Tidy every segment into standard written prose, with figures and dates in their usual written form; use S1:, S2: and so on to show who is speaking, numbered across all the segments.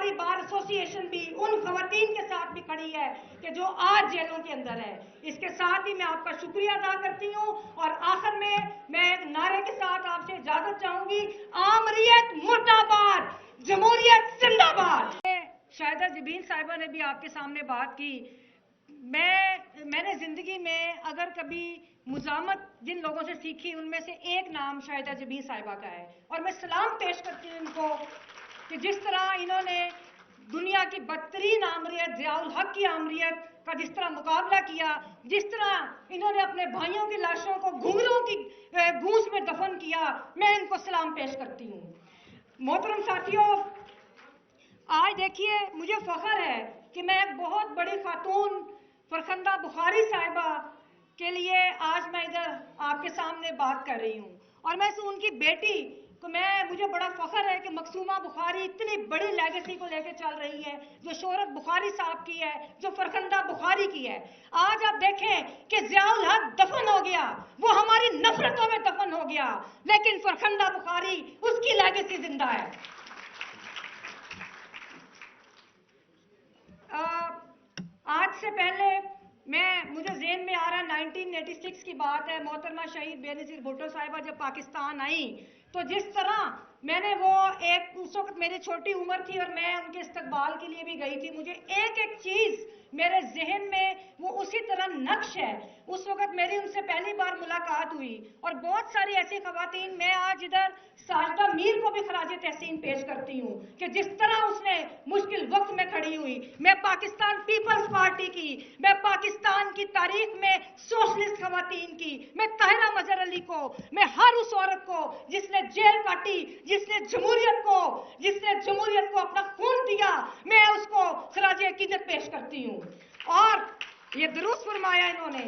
S1: हमारी bar association भी उन खवातीन के साथ भी खड़ी है कि जो आज जेलों के अंदर है। इसके साथ ही मैं आपका शुक्रिया अदा करती हूँ और आखिर में मैं एक नारे के साथ आपसे इजाजत चाहूंगी, आमरीयत मुर्दाबाद, जमहूरियत जिंदाबाद। शाहिदा जबीन साहिबा ने भी आपके सामने बात की। मैंने जिंदगी में अगर कभी मुजामत जिन लोगों से सीखी उनमें से एक नाम शाहिदा जबीन साहिबा का है और मैं सलाम पेश करती हूँ इनको कि जिस तरह इन्होंने दुनिया की बदतरीन आमरीयत, ज़ियाउल हक की आमरीयत का जिस तरह मुकाबला किया, जिस तरह इन्होंने अपने भाइयों की लाशों को घुंघरूं की गूंज में दफन किया, मैं इनको सलाम पेश करती हूँ। मोहतरम साथियों, आज देखिए मुझे फख्र है कि मैं एक बहुत बड़ी खातून फरखंदा बुखारी साहिबा के लिए आज मैं इधर आपके सामने बात कर रही हूँ और मैं उनकी बेटी को मुझे बड़ा फख्र है कि मकसूमा बुखारी इतनी बड़ी लेगेसी को लेकर चल रही है, जो शोहरत बुखारी साहब की है, जो फरखंदा बुखारी की है। आज आप देखें कि ज़ियाउल हक दफन हो गया, वो हमारी नफरतों में दफन हो गया, लेकिन फरखंदा बुखारी उसकी लेगेसी जिंदा है। आज से पहले मुझे ज़हन में आ रहा है 1986 की बात है, मोहतरमा शहीद बेनज़ीर भुट्टो साहिबा जब पाकिस्तान आई तो जिस तरह मैंने उस वक्त मेरी छोटी उम्र थी और मैं उनके इस्तकबाल के लिए भी गई थी, मुझे एक एक चीज़ मेरे जहन में वो उसी तरह नक्श है। उस वक्त मेरी उनसे पहली बार मुलाकात हुई और बहुत सारी ऐसी खवातीन, मैं आज इधर साजिदा मीर को भी खराज तहसीन पेश करती हूँ कि जिस तरह उसने मुश्किल वक्त में खड़ी हुई। मैं पाकिस्तान पीपल्स पार्टी की, मैं पाकिस्तान की तारीख में सोशलिस्ट खवातीन की, मैं ताहिरा मजहर अली को, मैं हर उस औरत को जिसने जेल काटी, जिसने जमहूरियत को अपना खून दिया, मैं उसको खराज अकीदत पेश करती हूँ। और ये दुरुस्त फरमाया इन्होंने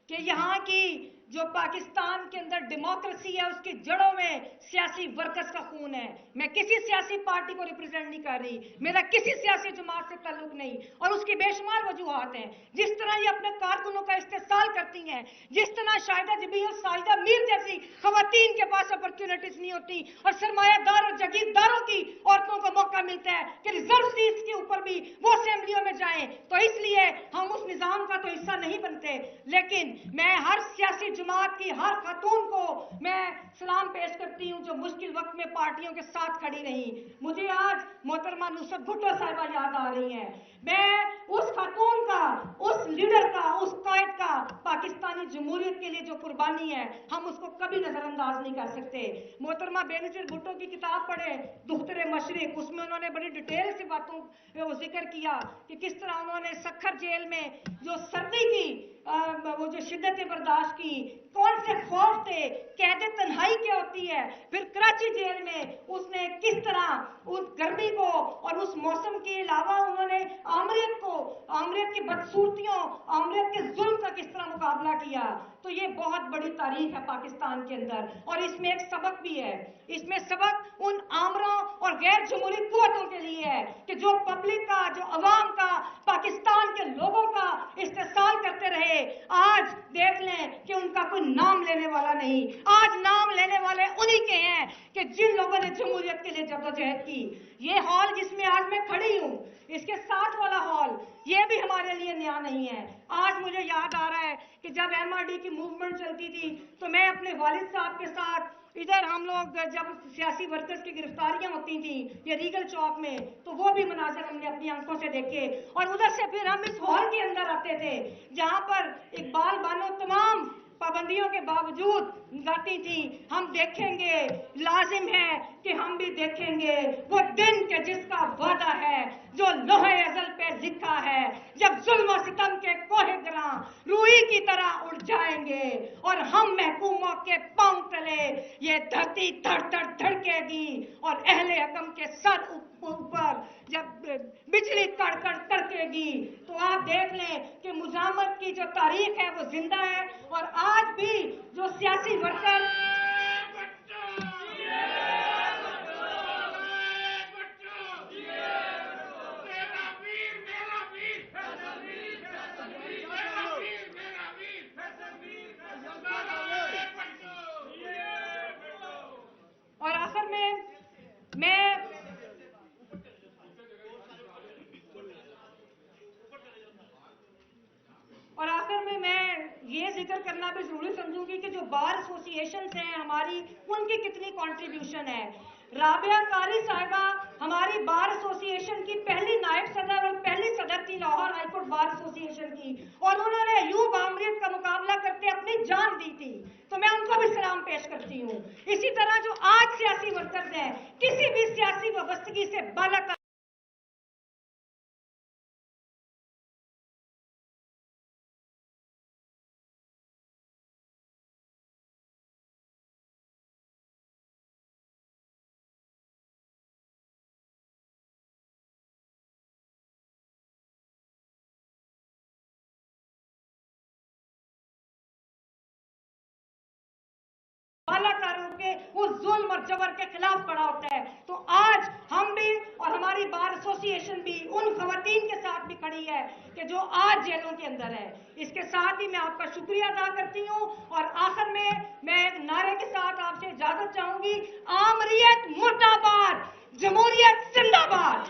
S1: कि यहाँ की जो पाकिस्तान के अंदर डेमोक्रेसी है उसकी जड़ों में सियासी वर्कर्स का खून है। मैं किसी सियासी पार्टी को रिप्रेजेंट नहीं कर रही, मेरा किसी सियासी जमात से ताल्लुक नहीं और उसकी बेशुमार वजूहात हैं। जिस तरह ये अपने कारकुनों का इस्तेसाल करती हैं, जिस तरह शाहिदा जबीन और साजिदा मीर जैसी खवातीन के पास अपॉर्चुनिटीज नहीं होती और सरमायादार और जागीरदारों की औरतों को मौका मिलता है कि रिजर्व सीट्स के ऊपर भी वो असेंबलियों में जाएं, तो इसलिए हम उस निजाम का तो हिस्सा नहीं बनते। लेकिन मैं हर सियासी जमात की हर खातून को मैं सलाम पेश करती हूँ जो मुश्किल वक्त में पार्टियों के साथ खड़ी रही। मुझे आज मोहतरमा नुसरत भुट्टो साहिबा याद आ रही हैं। मैं उस खातून का, उस लीडर का, उस कायद का पाकिस्तानी जमहूरियत के लिए जो कुर्बानी है हम उसको कभी नजरअंदाज नहीं कर सकते। मोहतरमा बेनज़ीर भुट्टो की किताब पढ़े दुख्तर मशरिक, उसमें उन्होंने बड़ी डिटेल से बातों वो जिक्र किया कि किस तरह उन्होंने सखर जेल में जो सर्दी की वो जो शिद्दत बर्दाश्त की, कौन से खौफ थे, कैद तन्हाई क्या होती है, फिर कराची जेल में उसने किस तरह उस गर्मी को और उस मौसम के अलावा उन्होंने आमरीयत की बदसूरतियों, आमरीयत के जुल्म का किस तरह मुकाबला किया। तो ये बहुत बड़ी तारीख है पाकिस्तान के अंदर और इसमें एक सबक भी है। इसमें सबक उन आमरों और गैर जमहूरी कुव्वतों के लिए है कि जो पब्लिक का, जो अवाम का, पाकिस्तान के लोगों का इस्तेसाल करते रहे, आज देख लें कि उनका कोई नाम लेने वाला नहीं। आज नाम लेने वाले उन्हीं के हैं कि जिन लोगों ने जमहूरियत के लिए जद्दोजहद की। ये हॉल जिसमें आज मैं खड़ी हूँ, इसके साथ वाला हॉल, ये भी हमारे लिए नया नहीं है। आज मुझे याद आ रहा है कि जब MRD की मूवमेंट चलती थी तो मैं अपने वालिद साहब के साथ इधर हम लोग जब सियासी वर्कर्स की गिरफ्तारियां होती थी ये रीगल चौक में, तो वो भी मनाज़र हमने अपनी आंखों से देखे और उधर से फिर हम इस हॉल के अंदर आते थे जहां पर इकबाल बानो तमाम पाबंदियों के बावजूद गाती थी, हम देखेंगे, लाजिम है कि हम भी देखेंगे वो दिन के जिसका वादा है, जो लोहे अज़ल पे लिखा है, जब जुल्म सितम के कोहे गिरा रूही की तरह उड़ जाएंगे और हम महकूमों के पांव तले ये धरती धड़ धड़ धड़केगी और अहले हकम के सर ऊपर जब बिजली कड़कड़ कड़केगी। तो आप देख लें कि मुजामत की जो तारीख है वो जिंदा है और आज भी जो सियासी वर्कर और आखिर में मैं आखिर में मैं ये जिक्र करना भी जरूरी समझूंगी कि जो बार एसोसिएशन हैं हमारी, उनकी कितनी कंट्रीब्यूशन है। राबिया कारी साहिबा हमारी बार एसोसिएशन की पहली नायब सदर और पहली सदर थी लाहौर हाईकोर्ट बार एसोसिएशन की, और उन्होंने अयूब आमरीत का मुकाबला करके अपनी जान दी थी, तो मैं उनको भी सलाम पेश करती हूँ। इसी तरह जो आज सियासी वर्कर्स हैं, किसी भी सियासी वाबस्तगी से बाला बालाकारों के उस जुल्म और जबर के खिलाफ खड़ा होता है। तो आज हम भी और हमारी बार एसोसिएशन भी उन खवातीन के साथ भी खड़ी है कि जो आज जेलों के अंदर है। इसके साथ ही मैं आपका शुक्रिया अदा करती हूँ और आखिर में मैं एक नारे के साथ आपसे इजाजत चाहूंगी। आमरीयत मुर्दाबाद, जमहूरियत जिंदाबाद।